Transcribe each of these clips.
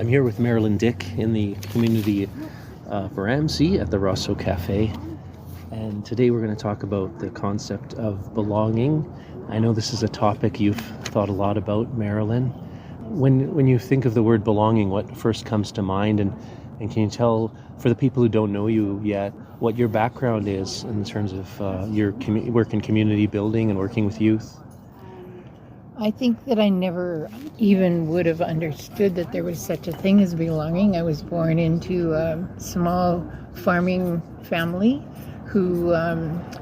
I'm here with Marilyn Dyck in the community of Ramsey at the Rosso Cafe. And today we're going to talk about the concept of belonging. I know this is a topic you've thought a lot about, Marilyn. When you think of the word belonging, what first comes to mind? And can you tell, for the people who don't know you yet, what your background is in terms of your work in community building and working with youth? I think that I never even would have understood that there was such a thing as belonging. I was born into a small farming family who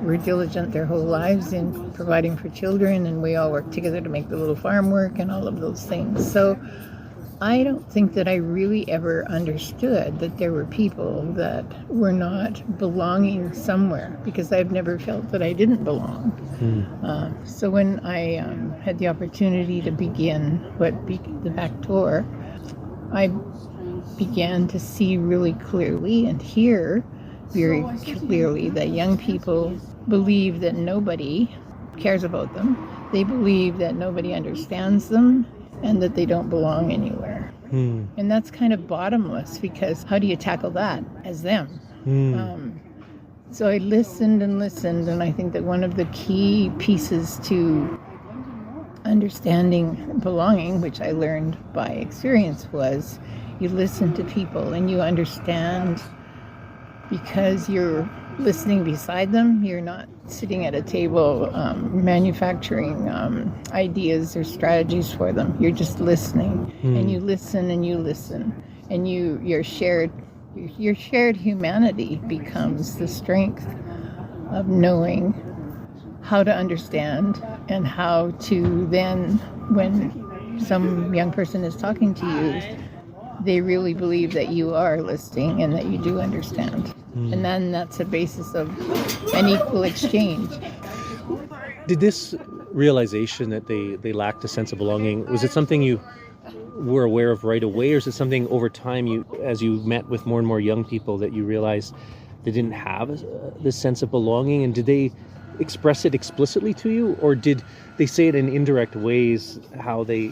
were diligent their whole lives in providing for children, and we all worked together to make the little farm work and all of those things. So I don't think that I really ever understood that there were people that were not belonging somewhere, because I've never felt that I didn't belong. So when I had the opportunity to begin the back door, I began to see really clearly and hear very clearly that young people believe that nobody cares about them. They believe that nobody understands them and that they don't belong anywhere. And that's kind of bottomless, because how do you tackle that as them? So I listened, and I think that one of the key pieces to understanding belonging, which I learned by experience, was you listen to people and you understand, because you're listening beside them. You're not sitting at a table manufacturing ideas or strategies for them. You're just listening, and you listen and you listen, and your shared humanity becomes the strength of knowing how to understand, and how to then, when some young person is talking to you, they really believe that you are listening and that you do understand. And then that's a basis of an equal exchange. Did this realization that they lacked a sense of belonging, was it something you were aware of right away, or is it something over time, as you met with more and more young people, that you realized they didn't have this sense of belonging? And did they express it explicitly to you, or did they say it in indirect ways, how they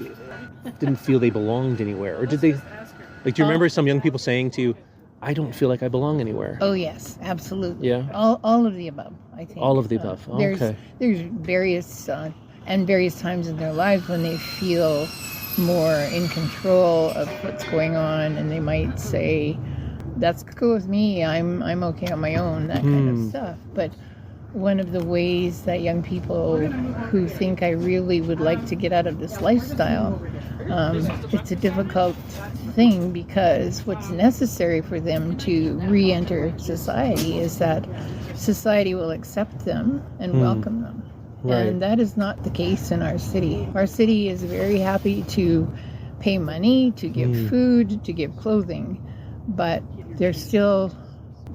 didn't feel they belonged anywhere? Or did they, do you remember some young people saying to you, I don't feel like I belong anywhere? Oh, yes, absolutely. Yeah? All of the above, I think. All of the above, okay. There's various times in their lives when they feel more in control of what's going on, and they might say, that's cool with me, I'm okay on my own, that kind of stuff. But one of the ways that young people who think I really would like to get out of this lifestyle, it's a difficult thing, because what's necessary for them to re-enter society is that society will accept them and welcome them. Right. And that is not the case in our city. Our city is very happy to pay money, to give food, to give clothing, but there's still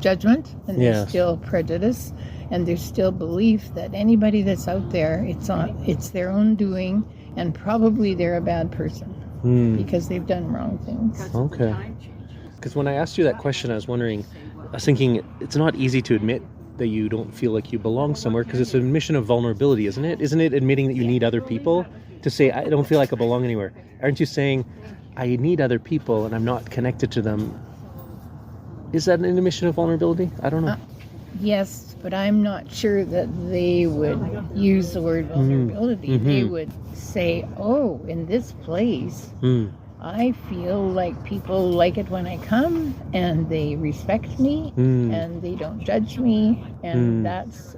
judgment, and there's still prejudice, and there's still belief that anybody that's out there, it's their own doing, and probably they're a bad person because they've done wrong things. Okay. Because when I asked you that question, I was thinking it's not easy to admit that you don't feel like you belong somewhere, because it's an admission of vulnerability, isn't it? Isn't it admitting that you need other people to say, I don't feel like I belong anywhere? Aren't you saying, I need other people and I'm not connected to them? Is that an admission of vulnerability? I don't know. Yes, but I'm not sure that they would use the word vulnerability. They would say, oh, in this place, I feel like people like it when I come, and they respect me, and they don't judge me, and that's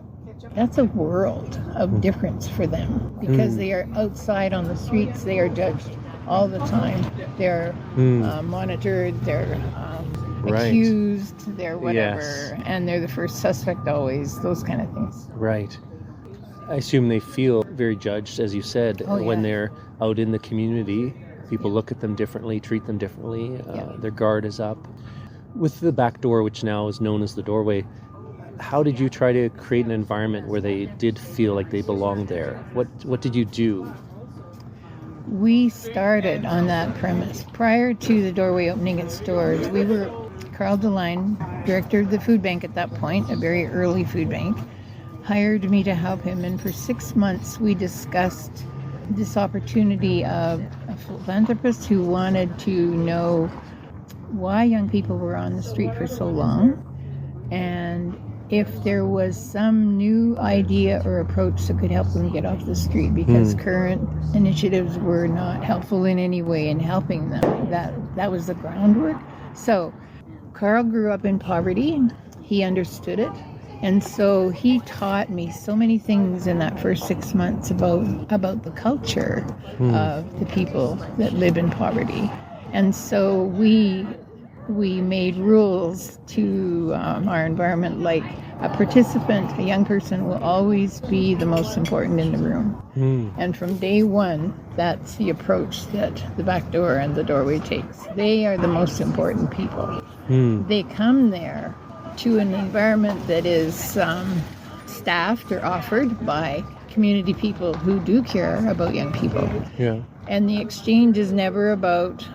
a world of difference for them, because they are outside on the streets. They are judged all the time. They're monitored. They're accused. They're whatever, and they're the first suspect always. Those kind of things. Right. I assume they feel very judged, as you said, when they're out in the community. People look at them differently, treat them differently. Their guard is up. With the back door, which now is known as the doorway, how did you try to create an environment where they did feel like they belonged there? What did you do? We started on that premise. Prior to the doorway opening its doors, Carl DeLine, director of the food bank at that point, a very early food bank, hired me to help him. And for 6 months, we discussed this opportunity of a philanthropist who wanted to know why young people were on the street for so long, and if there was some new idea or approach that could help them get off the street, because current initiatives were not helpful in any way in helping them. That was the groundwork. So Carl grew up in poverty. He understood it. And so he taught me so many things in that first 6 months about the culture of the people that live in poverty. And so we made rules to our environment, like a participant, a young person, will always be the most important in the room. And from day one, that's the approach that the back door and the doorway takes. They are the most important people. They come there to an environment that is staffed or offered by community people who do care about young people. Yeah. And the exchange is never about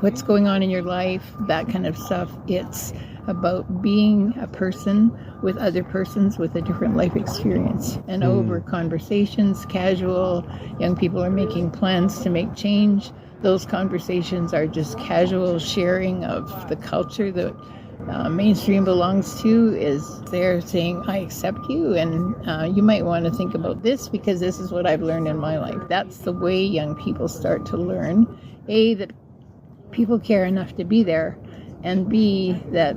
what's going on in your life, that kind of stuff. It's about being a person with other persons with a different life experience. And over conversations, casual, young people are making plans to make change. Those conversations are just casual sharing of the culture that mainstream belongs to. Is they're saying, I accept you, and you might want to think about this because this is what I've learned in my life. That's the way young people start to learn, A, that people care enough to be there, and B, that,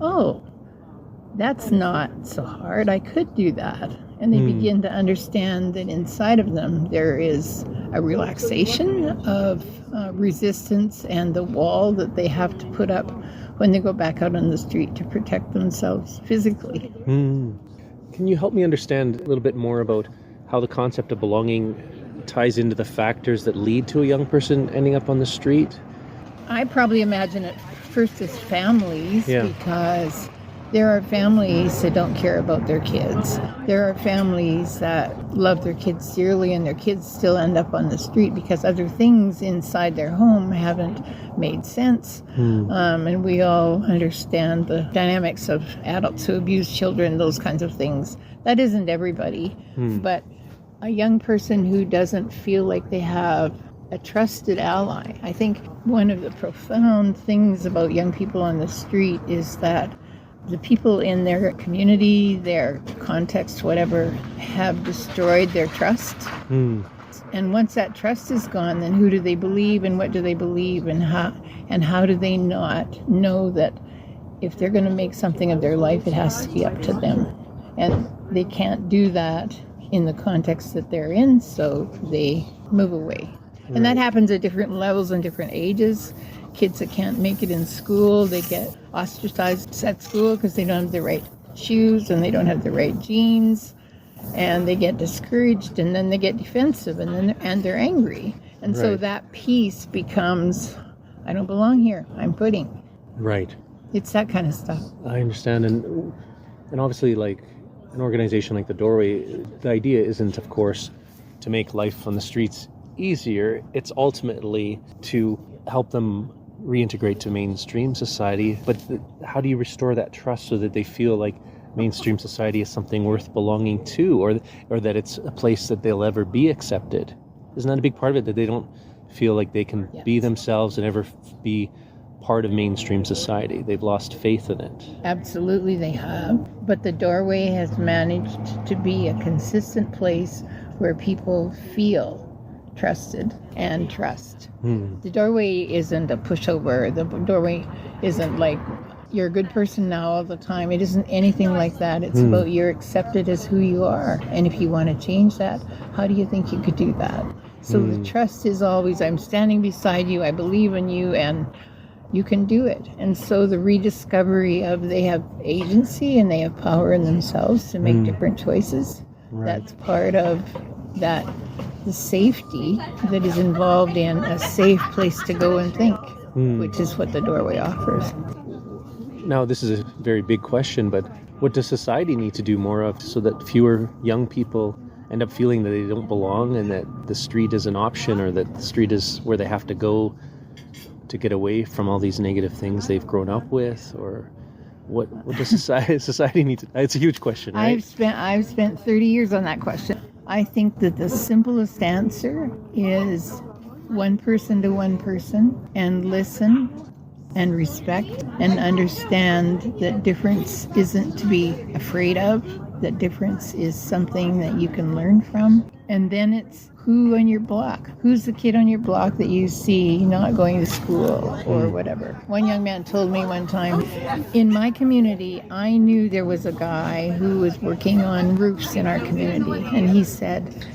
oh, that's not so hard, I could do that. And they begin to understand that inside of them there is a relaxation of resistance and the wall that they have to put up when they go back out on the street to protect themselves physically. Can you help me understand a little bit more about how the concept of belonging ties into the factors that lead to a young person ending up on the street? I probably imagine it first as families, because there are families that don't care about their kids. There are families that love their kids dearly, and their kids still end up on the street because other things inside their home haven't made sense. And we all understand the dynamics of adults who abuse children, those kinds of things. That isn't everybody. But a young person who doesn't feel like they have a trusted ally. I think one of the profound things about young people on the street is that the people in their community, their context, whatever, have destroyed their trust. And once that trust is gone, then who do they believe and what do they believe, and how do they not know that if they're going to make something of their life, it has to be up to them. And they can't do that in the context that they're in, so they move away. And that happens at different levels and different ages. Kids that can't make it in school, they get ostracized at school because they don't have the right shoes and they don't have the right jeans, and they get discouraged, and then they get defensive, and they're angry. And so that piece becomes, I don't belong here, I'm quitting. Right. It's that kind of stuff. I understand. And obviously, like an organization like the Doorway, the idea isn't, of course, to make life on the streets easier. It's ultimately to help them reintegrate to mainstream society. But how do you restore that trust so that they feel like mainstream society is something worth belonging to, or that it's a place that they'll ever be accepted? Isn't that a big part of it, that they don't feel like they can be themselves and ever be part of mainstream society? They've lost faith in it. Absolutely they have. But the Doorway has managed to be a consistent place where people feel trusted and trust. The Doorway isn't a pushover. The Doorway isn't like, you're a good person now all the time. It isn't anything like that. It's about you're accepted as who you are. And if you want to change that, how do you think you could do that? So the trust is always, I'm standing beside you, I believe in you, and you can do it. And so the rediscovery of they have agency and they have power in themselves to make different choices. That's part of that, the safety that is involved in a safe place to go and think, which is what the Doorway offers. Now, this is a very big question, but what does society need to do more of so that fewer young people end up feeling that they don't belong and that the street is an option, or that the street is where they have to go to get away from all these negative things they've grown up with? Or what does society need to... It's a huge question, right? I've spent 30 years on that question. I think that the simplest answer is one person to one person and listen and respect and understand that difference isn't to be afraid of, that difference is something that you can learn from. And then it's who on your block, who's the kid on your block that you see not going to school or whatever. One young man told me one time, in my community, I knew there was a guy who was working on roofs in our community. And he said,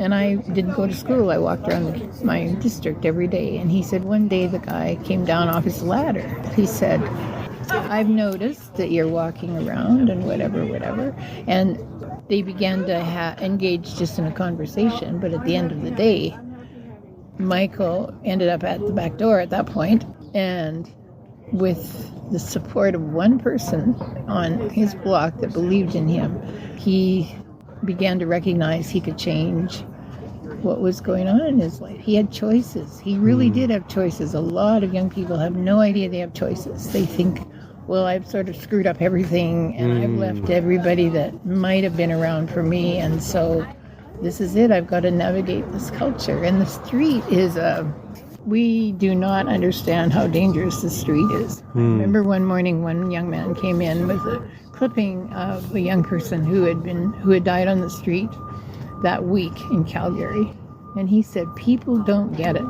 and I didn't go to school. I walked around my district every day. And he said, one day the guy came down off his ladder. He said, I've noticed that you're walking around and whatever. And they began to engage just in a conversation. But at the end of the day, Michael ended up at the back door at that point. And with the support of one person on his block that believed in him, he began to recognize he could change what was going on in his life. He had choices. He really did have choices. A lot of young people have no idea they have choices. They think, well, I've sort of screwed up everything and I've left everybody that might have been around for me, and so this is it. I've got to navigate this culture. And the street is we do not understand how dangerous the street is. Remember one morning one young man came in with a clipping of a young person who had died on the street that week in Calgary. And he said, people don't get it.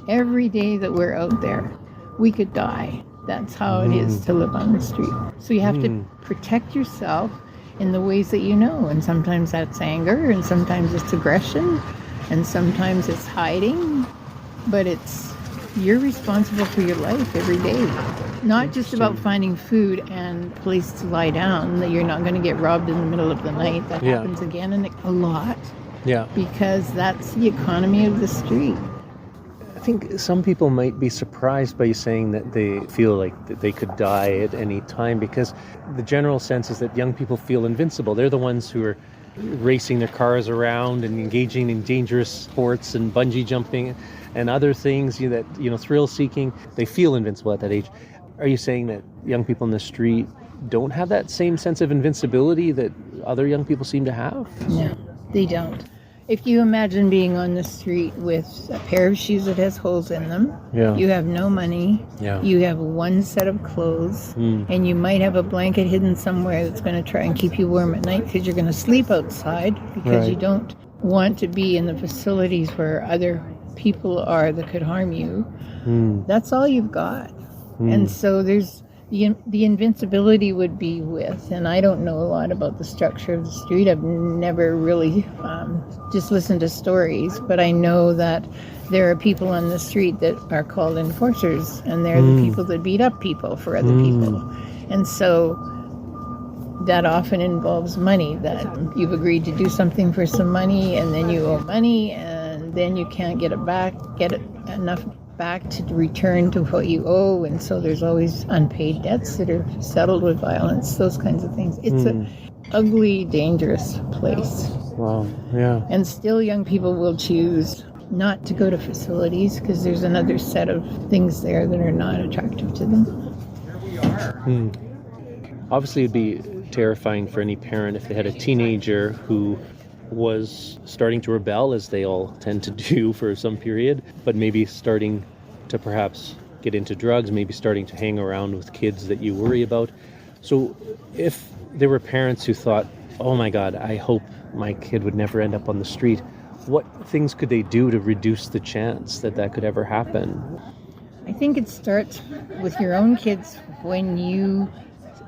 Every day that we're out there, we could die. That's how it is to live on the street. So you have to protect yourself in the ways that you know. And sometimes that's anger, and sometimes it's aggression, and sometimes it's hiding. But you're responsible for your life every day. Not just about finding food and a place to lie down, that you're not going to get robbed in the middle of the night. That happens again and a lot. Yeah. Because that's the economy of the street. I think some people might be surprised by you saying that they feel like that they could die at any time, because the general sense is that young people feel invincible. They're the ones who are racing their cars around and engaging in dangerous sports and bungee jumping and other things that, thrill seeking. They feel invincible at that age. Are you saying that young people in the street don't have that same sense of invincibility that other young people seem to have? No, they don't. If you imagine being on the street with a pair of shoes that has holes in them, you have no money, you have one set of clothes, and you might have a blanket hidden somewhere that's going to try and keep you warm at night because you're going to sleep outside because you don't want to be in the facilities where other people are that could harm you. That's all you've got. And so there's the invincibility would be with, and I don't know a lot about the structure of the street. I've never really just listened to stories, but I know that there are people on the street that are called enforcers, and they're the people that beat up people for other people. And so that often involves money, that you've agreed to do something for some money, and then you owe money, and then you can't get enough back to return to what you owe, and so there's always unpaid debts that are settled with violence, those kinds of things. It's an ugly, dangerous place. Wow, yeah. And still young people will choose not to go to facilities because there's another set of things there that are not attractive to them. Obviously, it'd be terrifying for any parent if they had a teenager who was starting to rebel, as they all tend to do for some period, but maybe starting to perhaps get into drugs, maybe starting to hang around with kids that you worry about. So if there were parents who thought, oh my God, I hope my kid would never end up on the street, what things could they do to reduce the chance that that could ever happen? I think it starts with your own kids when you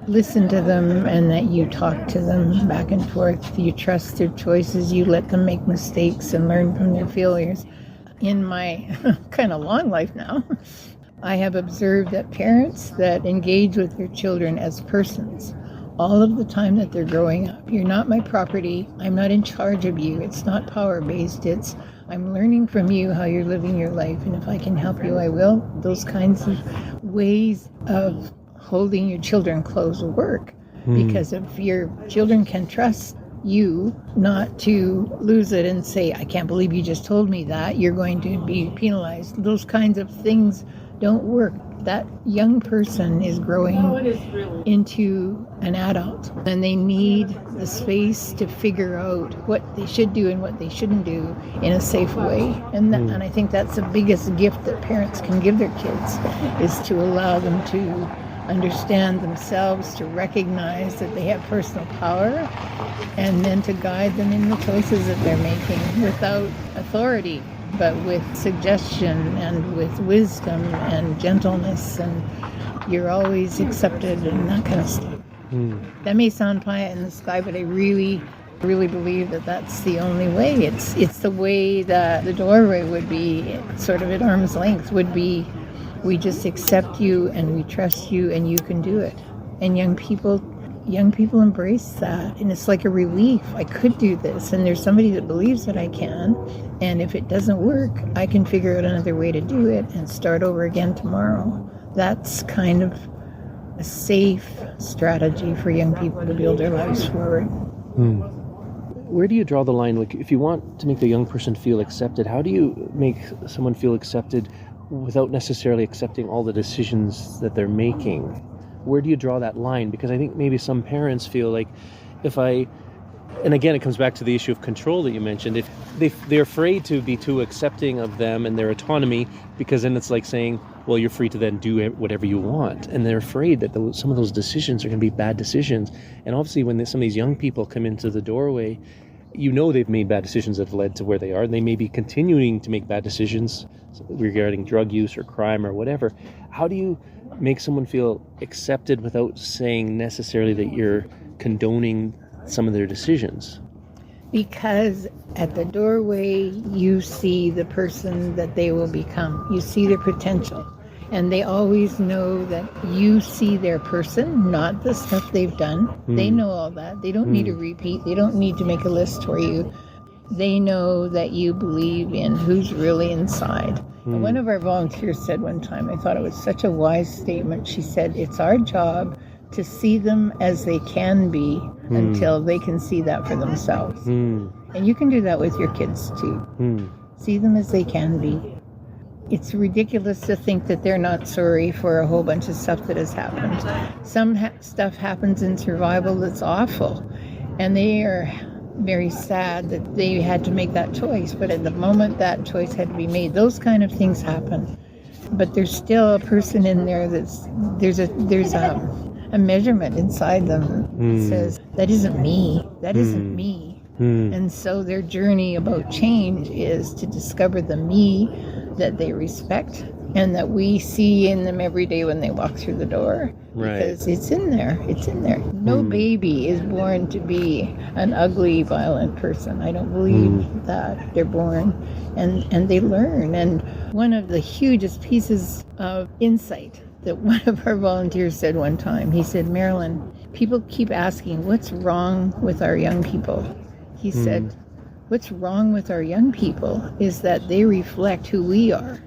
listen to them and that you talk to them back and forth. You trust their choices. You let them make mistakes and learn from their failures. In my kind of long life now, I have observed that parents that engage with their children as persons all of the time that they're growing up. You're not my property. I'm not in charge of you. It's not power-based. It's I'm learning from you how you're living your life, and if I can help you, I will. Those kinds of ways of holding your children close work, because if your children can trust you not to lose it and say, I can't believe you just told me that, you're going to be penalized. Those kinds of things don't work. That young person is growing into an adult, and they need the space to figure out what they should do and what they shouldn't do in a safe way. And I think that's the biggest gift that parents can give their kids, is to allow them to understand themselves, to recognize that they have personal power, and then to guide them in the choices that they're making without authority, but with suggestion and with wisdom and gentleness, and you're always accepted and that kind of stuff. That may sound pie in the sky, but I really believe that that's the only way. It's the way that the doorway would be, sort of at arm's length, would be, we just accept you and we trust you and you can do it. And young people embrace that, and it's like a relief. I could do this, and there's somebody that believes that I can, and if it doesn't work, I can figure out another way to do it and start over again tomorrow. That's kind of a safe strategy for young people to build their lives forward. Where do you draw the line? Like, if you want to make the young person feel accepted, how do you make someone feel accepted without necessarily accepting all the decisions that they're making? Where do you draw that line? Because I think maybe some parents feel like, and again, it comes back to the issue of control that you mentioned. If they're afraid to be too accepting of them and their autonomy, because then it's like saying, well, you're free to then do whatever you want. And they're afraid that some of those decisions are going to be bad decisions. And obviously, when some of these young people come into the doorway, they've made bad decisions that have led to where they are, and they may be continuing to make bad decisions regarding drug use or crime or whatever. How do you make someone feel accepted without saying necessarily that you're condoning some of their decisions? Because at the doorway, you see the person that they will become. You see their potential. And they always know that you see their person, not the stuff they've done. They know all that. They don't need to repeat. They don't need to make a list for you. They know that you believe in who's really inside. And one of our volunteers said one time, I thought it was such a wise statement. She said, it's our job to see them as they can be until they can see that for themselves. And you can do that with your kids too. See them as they can be. It's ridiculous to think that they're not sorry for a whole bunch of stuff that has happened. Some stuff happens in survival that's awful, and they are very sad that they had to make that choice. But at the moment that choice had to be made, those kind of things happen. But there's still a person in there there's a measurement inside them that says, that isn't me. That isn't me. And so their journey about change is to discover the me that they respect and that we see in them every day when they walk through the door. Right. Because it's in there. It's in there. No baby is born to be an ugly, violent person. I don't believe that. They're born and they learn. And one of the hugest pieces of insight that one of our volunteers said one time, he said, Marilyn, people keep asking, what's wrong with our young people? He said, what's wrong with our young people is that they reflect who we are.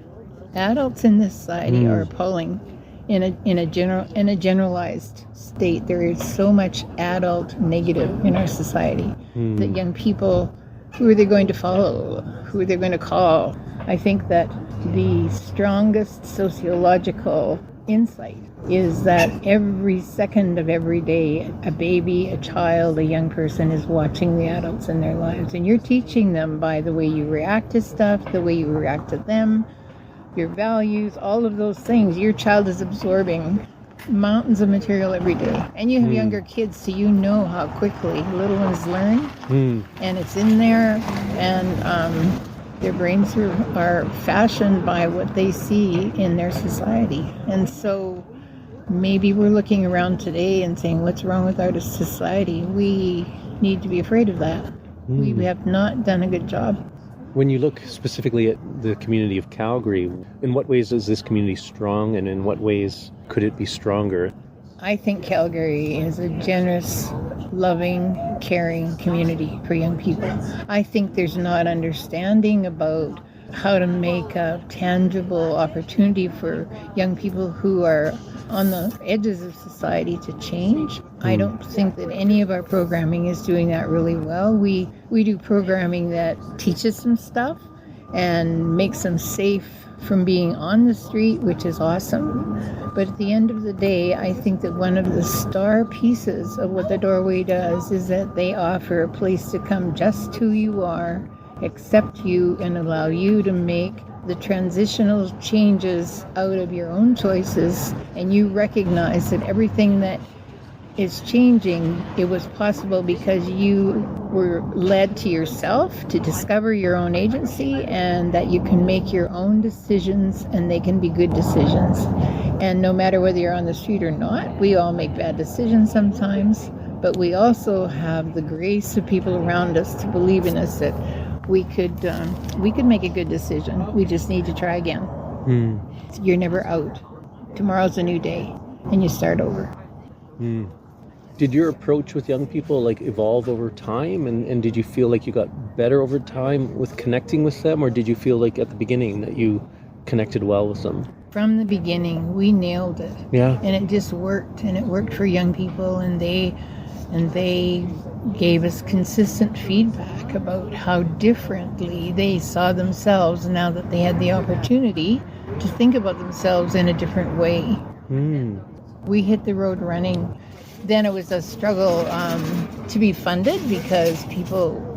Adults in this society are appalling in a generalized state. There is so much adult negative in our society that young people, who are they going to follow? Who are they going to call? I think that the strongest sociological insight is that every second of every day, a baby, a child, a young person is watching the adults in their lives. And you're teaching them by the way you react to stuff, the way you react to them, your values, all of those things. Your child is absorbing mountains of material every day. And you have younger kids, so you know how quickly little ones learn. And it's in there, and their brains are fashioned by what they see in their society. And so maybe we're looking around today and saying, what's wrong with our society? We need to be afraid of that. We have not done a good job. When you look specifically at the community of Calgary, in what ways is this community strong, and in what ways could it be stronger? I think Calgary is a generous, loving, caring community for young people. I think there's not understanding about how to make a tangible opportunity for young people who are on the edges of society to change. I don't think that any of our programming is doing that really well. We do programming that teaches them stuff, and makes them safe from being on the street, which is awesome. But at the end of the day, I think that one of the star pieces of what the doorway does is that they offer a place to come just who you are, accept you, and allow you to make the transitional changes out of your own choices. And you recognize that everything that is changing, it was possible because you were led to yourself to discover your own agency, and that you can make your own decisions, and they can be good decisions. And no matter whether you're on the street or not, we all make bad decisions sometimes, but we also have the grace of people around us to believe in us that we could make a good decision. We just need to try again. You're never out. Tomorrow's a new day, and you start over. Did your approach with young people evolve over time, and did you feel like you got better over time with connecting with them, or did you feel like at the beginning that you connected well with them? From the beginning, we nailed it. Yeah. And it just worked, and it worked for young people, and they gave us consistent feedback about how differently they saw themselves now that they had the opportunity to think about themselves in a different way. We hit the road running. Then it was a struggle to be funded because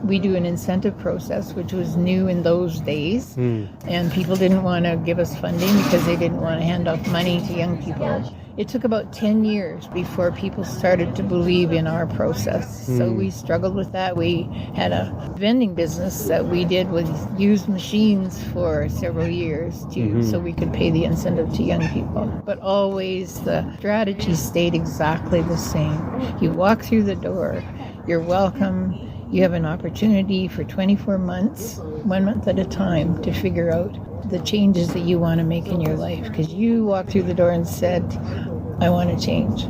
we do an incentive process, which was new in those days. And people didn't want to give us funding because they didn't want to hand off money to young people. It took about 10 years before people started to believe in our process. So we struggled with that. We had a vending business that we did with used machines for several years so we could pay the incentive to young people. But always the strategy stayed exactly the same. You walk through the door, you're welcome. You have an opportunity for 24 months, 1 month at a time, to figure out the changes that you want to make in your life, because you walked through the door and said, I want to change.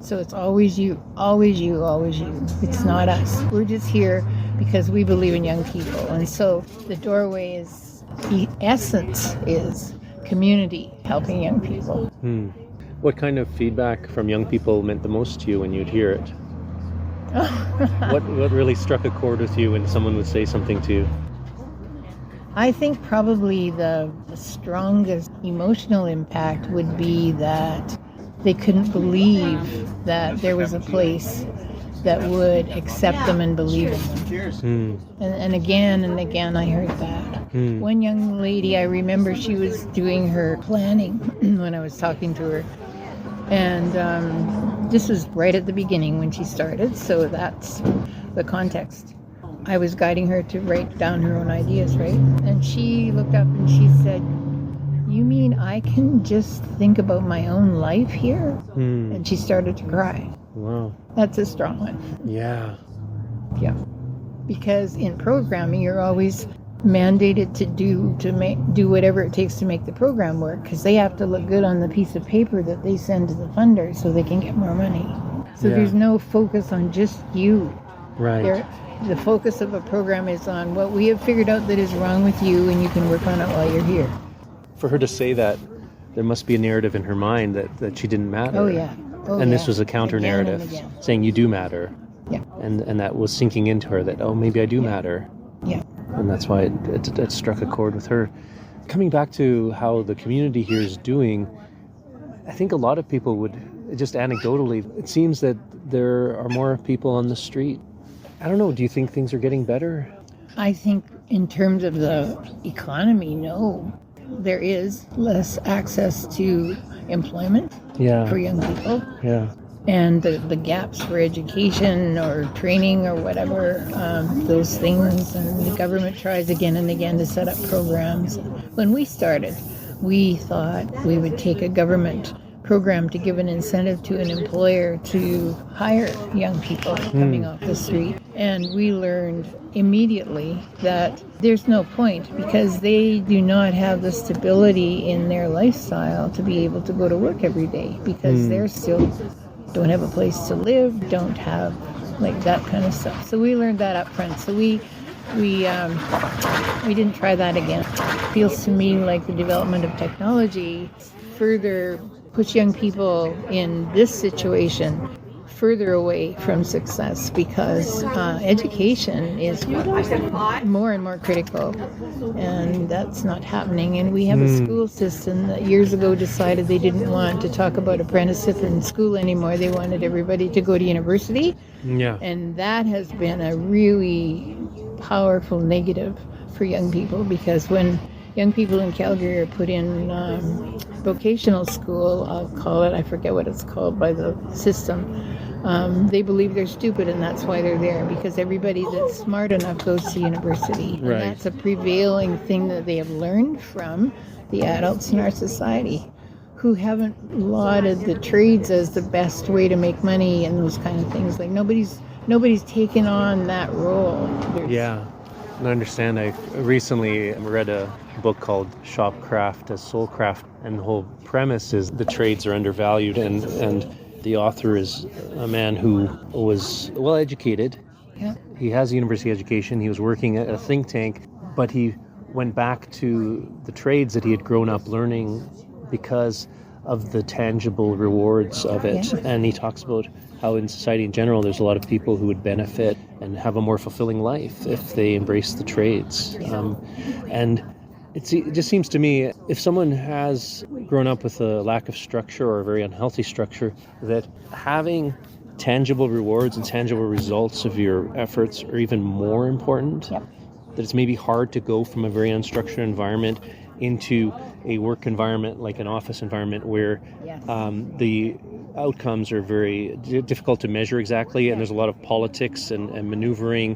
So it's always you, always you, always you. It's not us. We're just here because we believe in young people. And so the doorway is, the essence is community, helping young people. What kind of feedback from young people meant the most to you when you'd hear it? What really struck a chord with you when someone would say something to you? I think probably the strongest emotional impact would be that they couldn't believe that there was a place that would accept them and believe in them. And again I heard that. One young lady, I remember she was doing her planning when I was talking to her. And this was right at the beginning when she started, so that's the context. I was guiding her to write down her own ideas, right? And she looked up and she said, you mean I can just think about my own life here? And she started to cry. Wow. That's a strong one. Yeah. Yeah. Because in programming, you're always mandated to do whatever it takes to make the program work, because they have to look good on the piece of paper that they send to the funders so they can get more money. So there's no focus on just you. Right. The focus of a program is on what we have figured out that is wrong with you, and you can work on it while you're here. For her to say that, there must be a narrative in her mind that she didn't matter. Oh, yeah. And this was a counter-narrative saying you do matter. Yeah. And that was sinking into her that, maybe I do matter. Yeah. And that's why it struck a chord with her. Coming back to how the community here is doing, I think a lot of people would, just anecdotally, it seems that there are more people on the street. I don't know, do you think things are getting better? I think in terms of the economy, no. There is less access to employment for young people. Yeah. And the gaps for education or training or whatever, those things. And the government tries again and again to set up programs. When we started, we thought we would take a government program to give an incentive to an employer to hire young people coming off the street. And we learned immediately that there's no point, because they do not have the stability in their lifestyle to be able to go to work every day, because they're still don't have a place to live, don't have that kind of stuff. So we learned that up front. So we didn't try that again. It feels to me like the development of technology further push young people in this situation further away from success because education is more and more critical, and that's not happening. And we have a school system that years ago decided they didn't want to talk about apprenticeship in school anymore. They wanted everybody to go to university. Yeah. And that has been a really powerful negative for young people, because when young people in Calgary are put in vocational school, I'll call it, I forget what it's called by the system, they believe they're stupid, and that's why they're there, because everybody that's smart enough goes to university. Right. And that's a prevailing thing that they have learned from the adults in our society, who haven't lauded the trades as the best way to make money and those kind of things. Like nobody's taken on that role. Yeah, I understand. I recently read a book called Shopcraft as Soulcraft, and the whole premise is the trades are undervalued, and the author is a man who was well educated. Yeah. He has a university education. He was working at a think tank, but he went back to the trades that he had grown up learning because of the tangible rewards of it. Yeah. And he talks about how in society in general there's a lot of people who would benefit and have a more fulfilling life if they embrace the trades. And it just seems to me, if someone has grown up with a lack of structure or a very unhealthy structure, that having tangible rewards and tangible results of your efforts are even more important. Yep. That it's maybe hard to go from a very unstructured environment into a work environment like an office environment where the outcomes are very difficult to measure exactly, and there's a lot of politics and maneuvering,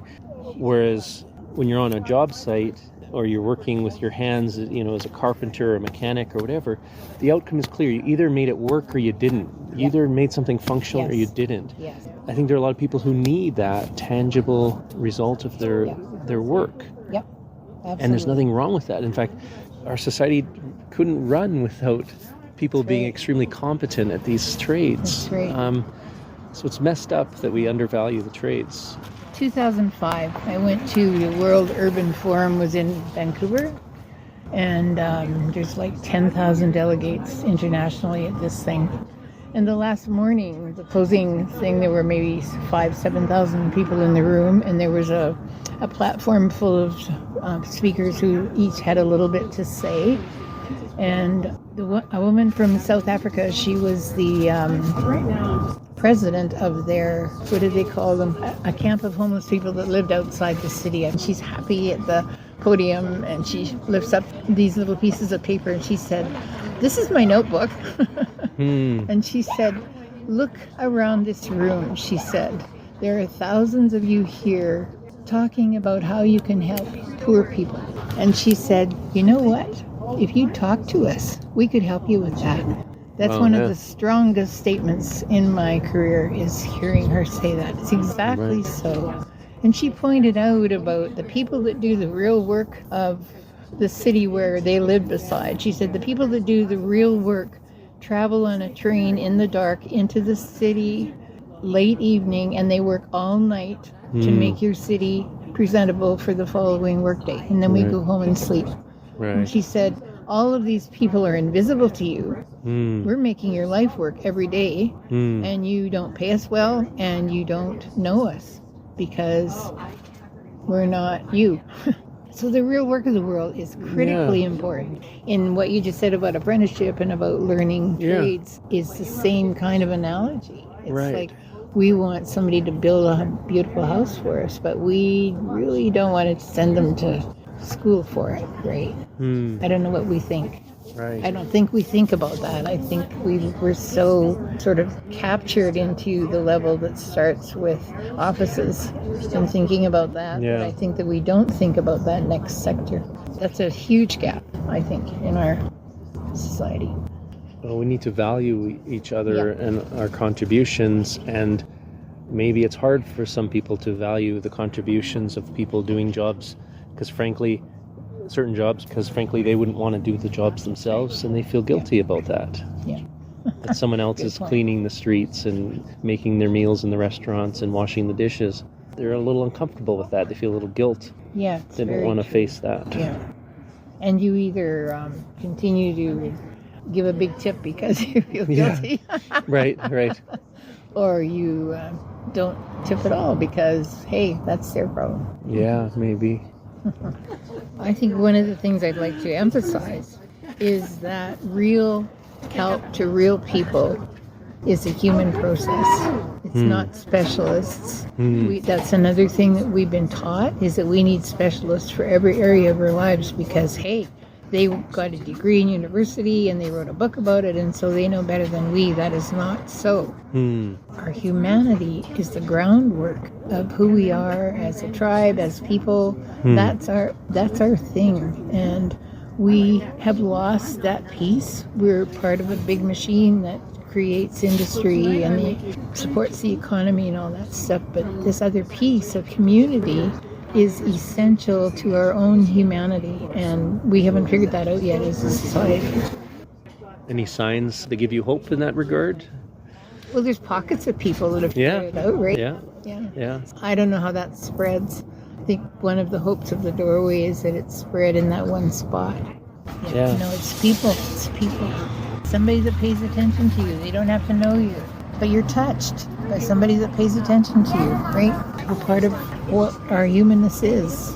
whereas when you're on a job site or you're working with your hands, as a carpenter or a mechanic or whatever, the outcome is clear. You either made it work or you didn't. You either made something functional or you didn't. Yes. I think there are a lot of people who need that tangible result of their work. Yep. Absolutely. And there's nothing wrong with that. In fact, our society couldn't run without people being extremely competent at these trades. That's right. So it's messed up that we undervalue the trades. 2005, I went to the World Urban Forum, was in Vancouver, and there's like 10,000 delegates internationally at this thing. And the last morning, the closing thing, there were maybe 7,000 people in the room, and there was a platform full of speakers who each had a little bit to say. And a woman from South Africa, she was the president of their, what did they call them, a camp of homeless people that lived outside the city. And she's happy at the podium, and she lifts up these little pieces of paper, and she said, "This is my notebook." And she said, "Look around this room," she said. "There are thousands of you here talking about how you can help poor people." And she said, "You know what? If you talk to us, we could help you with that." That's one of the strongest statements in my career, is hearing her say that. It's exactly so. And she pointed out about the people that do the real work of the city where they live beside. She said the people that do the real work travel on a train in the dark into the city late evening, and they work all night to make your city presentable for the following workday. And then we go home and sleep. Right. And she said, all of these people are invisible to you. We're making your life work every day, and you don't pay us well, and you don't know us because we're not you. So the real work of the world is critically important. In what you just said about apprenticeship and about learning trades is the same kind of analogy. It's like we want somebody to build a beautiful house for us, but we really don't want to send them to school for it, right? I don't know what we think. Right. I don't think we think about that. I think we're so sort of captured into the level that starts with offices and thinking about that. Yeah. But I think that we don't think about that next sector. That's a huge gap, I think, in our society. Well, we need to value each other and our contributions, and maybe it's hard for some people to value the contributions of people doing jobs because frankly they wouldn't want to do the jobs themselves, and they feel guilty about that. Yeah. That someone else is cleaning the streets and making their meals in the restaurants and washing the dishes. They're a little uncomfortable with that. They feel a little guilt. Yeah. They don't want to face that. Yeah. And you either continue to give a big tip because you feel guilty. Right. or you don't tip at all because, hey, that's their problem. Yeah, maybe. I think one of the things I'd like to emphasize is that real help to real people is a human process. It's not specialists. That's another thing that we've been taught, is that we need specialists for every area of our lives because, hey, they got a degree in university and they wrote a book about it, and so they know better than we. That is not so. Our humanity is the groundwork of who we are as a tribe, as people. That's our thing, and we have lost that piece. We're part of a big machine that creates industry and supports the economy and all that stuff, but this other piece of community is essential to our own humanity, and we haven't figured that out yet as a society. Any signs that give you hope in that regard? Well, there's pockets of people that have figured it out, right? Yeah. I don't know how that spreads. I think one of the hopes of the doorway is that it's spread in that one spot. Yeah. No, it's people. Somebody that pays attention to you. They don't have to know you, but you're touched by somebody that pays attention to you, right? We're part of what our humanness is.